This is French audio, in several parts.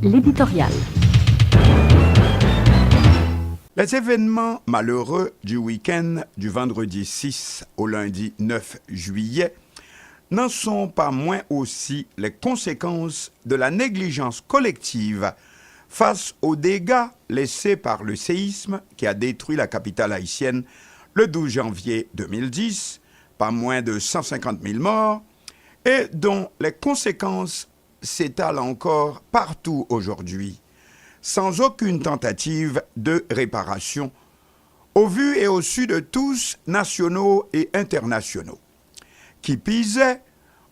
L'éditorial. Les événements malheureux du week-end du vendredi 6 au lundi 9 juillet n'en sont pas moins aussi les conséquences de la négligence collective face aux dégâts laissés par le séisme qui a détruit la capitale haïtienne le 12 janvier 2010, pas moins de 150 000 morts, et dont les conséquences s'étalent encore partout aujourd'hui, sans aucune tentative de réparation, au vu et au su de tous, nationaux et internationaux. Qui pisait,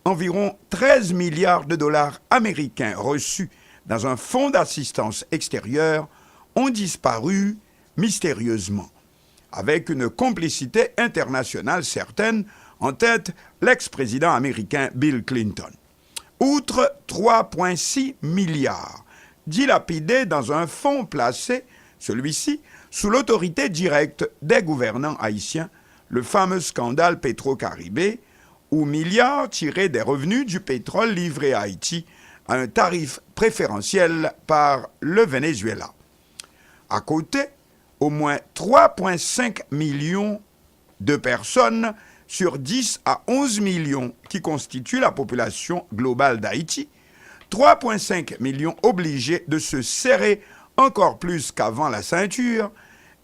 environ 13 milliards de dollars américains reçus dans un fonds d'assistance extérieure ont disparu mystérieusement, avec une complicité internationale certaine, en tête l'ex-président américain Bill Clinton. Outre 3,6 milliards dilapidés dans un fonds placé, celui-ci, sous l'autorité directe des gouvernants haïtiens, le fameux scandale Petro-Caribé, ou milliards tirés des revenus du pétrole livré à Haïti à un tarif préférentiel par le Venezuela. À côté, au moins 3,5 millions de personnes sur 10 à 11 millions qui constituent la population globale d'Haïti, 3,5 millions obligés de se serrer encore plus qu'avant la ceinture,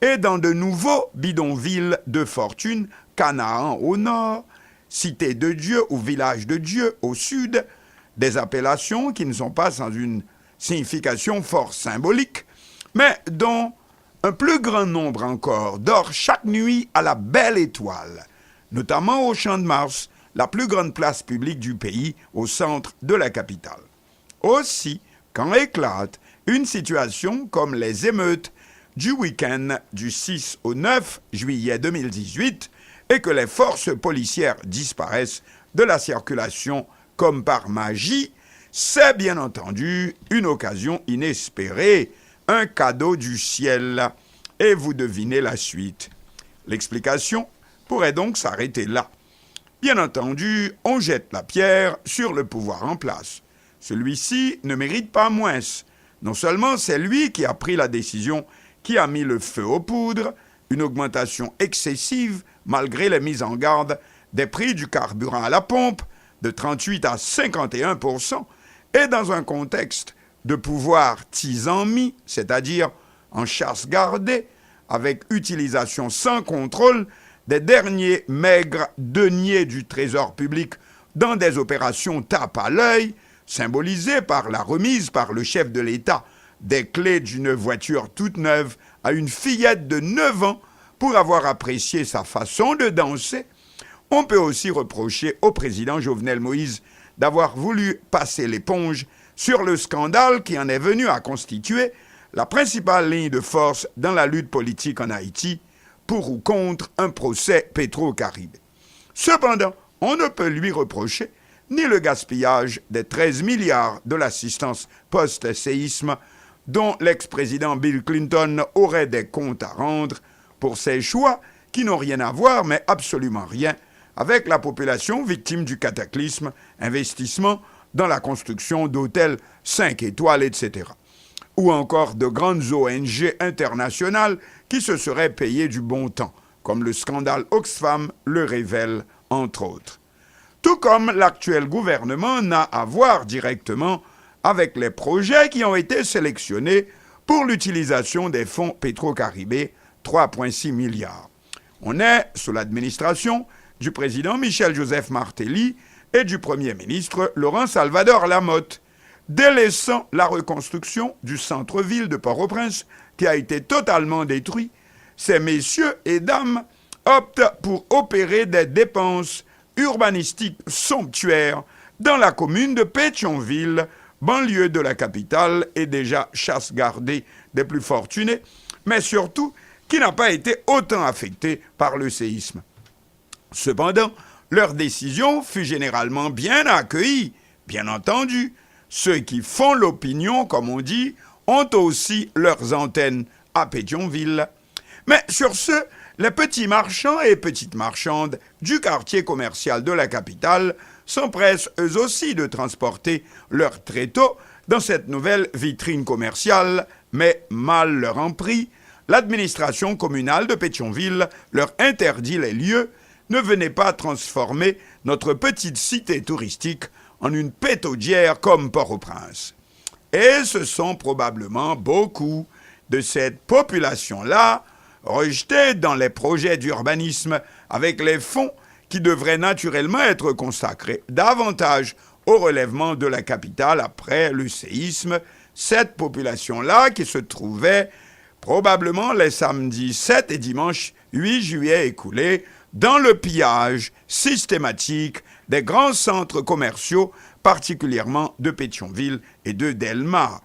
et dans de nouveaux bidonvilles de fortune, Canaan au nord, Cité de Dieu ou Village de Dieu au sud, des appellations qui ne sont pas sans une signification fort symbolique, mais dont un plus grand nombre encore dort chaque nuit à la belle étoile, notamment au Champ de Mars, la plus grande place publique du pays, au centre de la capitale. Aussi, quand éclate une situation comme les émeutes du week-end du 6 au 9 juillet 2018 et que les forces policières disparaissent de la circulation comme par magie, c'est bien entendu une occasion inespérée, un cadeau du ciel. Et vous devinez la suite. L'explication pourrait donc s'arrêter là. Bien entendu, on jette la pierre sur le pouvoir en place. Celui-ci ne mérite pas moins. Non seulement c'est lui qui a pris la décision qui a mis le feu aux poudres, une augmentation excessive malgré les mises en garde des prix du carburant à la pompe de 38 à 51%, et dans un contexte de pouvoir tisan-mis, c'est-à-dire en chasse gardée, avec utilisation sans contrôle des derniers maigres deniers du trésor public dans des opérations tape à l'œil, symbolisées par la remise par le chef de l'État des clés d'une voiture toute neuve à une fillette de 9 ans pour avoir apprécié sa façon de danser. On peut aussi reprocher au président Jovenel Moïse d'avoir voulu passer l'éponge sur le scandale qui en est venu à constituer la principale ligne de force dans la lutte politique en Haïti pour ou contre un procès Petro-Caribé. Cependant, on ne peut lui reprocher ni le gaspillage des 13 milliards de l'assistance post-séisme dont l'ex-président Bill Clinton aurait des comptes à rendre pour ses choix qui n'ont rien à voir, mais absolument rien, avec la population victime du cataclysme, investissement dans la construction d'hôtels 5 étoiles, etc. Ou encore de grandes ONG internationales qui se seraient payées du bon temps, comme le scandale Oxfam le révèle, entre autres. Tout comme l'actuel gouvernement n'a à voir directement avec les projets qui ont été sélectionnés pour l'utilisation des fonds Petro-Caribé, 3,6 milliards. On est sous l'administration du président Michel-Joseph Martelly et du Premier ministre Laurent Salvador Lamotte, délaissant la reconstruction du centre-ville de Port-au-Prince qui a été totalement détruit. Ces messieurs et dames optent pour opérer des dépenses urbanistiques somptuaires dans la commune de Pétionville, banlieue de la capitale et déjà chasse gardée des plus fortunés, mais surtout qui n'a pas été autant affectée par le séisme. Cependant, leur décision fut généralement bien accueillie. Bien entendu, ceux qui font l'opinion, comme on dit, ont aussi leurs antennes à Pétionville. Mais sur ce, les petits marchands et petites marchandes du quartier commercial de la capitale s'empressent eux aussi de transporter leurs tréteaux dans cette nouvelle vitrine commerciale, mais mal leur en pris, l'administration communale de Pétionville leur interdit les lieux. Ne venez pas transformer notre petite cité touristique en une pétaudière comme Port-au-Prince. Et ce sont probablement beaucoup de cette population-là rejetée dans les projets d'urbanisme avec les fonds qui devraient naturellement être consacrés davantage au relèvement de la capitale après le séisme. Cette population-là qui se trouvait probablement les samedis 7 et dimanche 8 juillet écoulés dans le pillage systématique des grands centres commerciaux, particulièrement de Pétionville et de Delmar.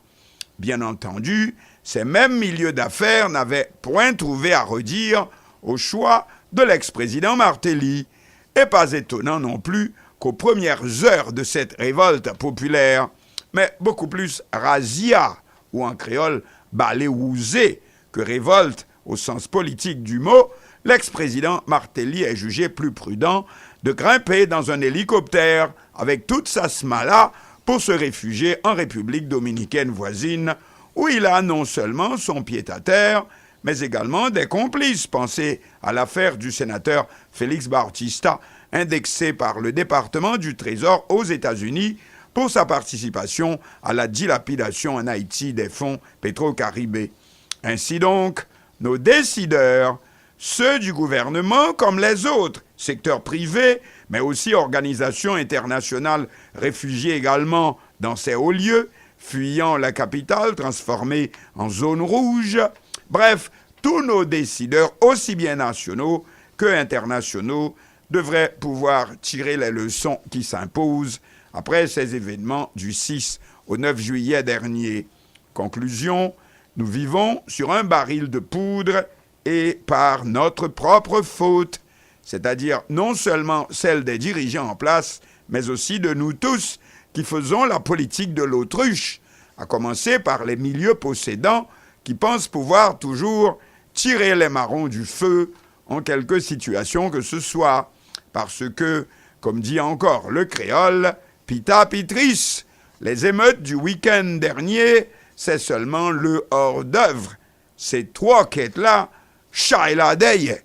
Bien entendu, ces mêmes milieux d'affaires n'avaient point trouvé à redire au choix de l'ex-président Martelly. Et pas étonnant non plus qu'aux premières heures de cette révolte populaire, mais beaucoup plus razzia, ou en créole baléouzé, que révolte au sens politique du mot, l'ex-président Martelly est jugé plus prudent de grimper dans un hélicoptère avec toute sa smala pour se réfugier en République dominicaine voisine, où il a non seulement son pied-à-terre, mais également des complices. Pensez à l'affaire du sénateur Félix Bautista, indexé par le département du Trésor aux États-Unis pour sa participation à la dilapidation en Haïti des fonds Petro-Caribé. Ainsi donc, nos décideurs, ceux du gouvernement comme les autres, secteurs privés, mais aussi organisations internationales réfugiées également dans ces hauts lieux, fuyant la capitale transformée en zone rouge. Bref, tous nos décideurs, aussi bien nationaux que internationaux, devraient pouvoir tirer les leçons qui s'imposent après ces événements du 6 au 9 juillet dernier. Conclusion, nous vivons sur un baril de poudre et par notre propre faute, c'est-à-dire non seulement celle des dirigeants en place, mais aussi de nous tous qui faisons la politique de l'autruche, à commencer par les milieux possédants qui pensent pouvoir toujours tirer les marrons du feu en quelque situation que ce soit. Parce que, comme dit encore le créole, pita pitris, les émeutes du week-end dernier, c'est seulement le hors-d'œuvre. Ces trois quêtes-là, chat et la deille.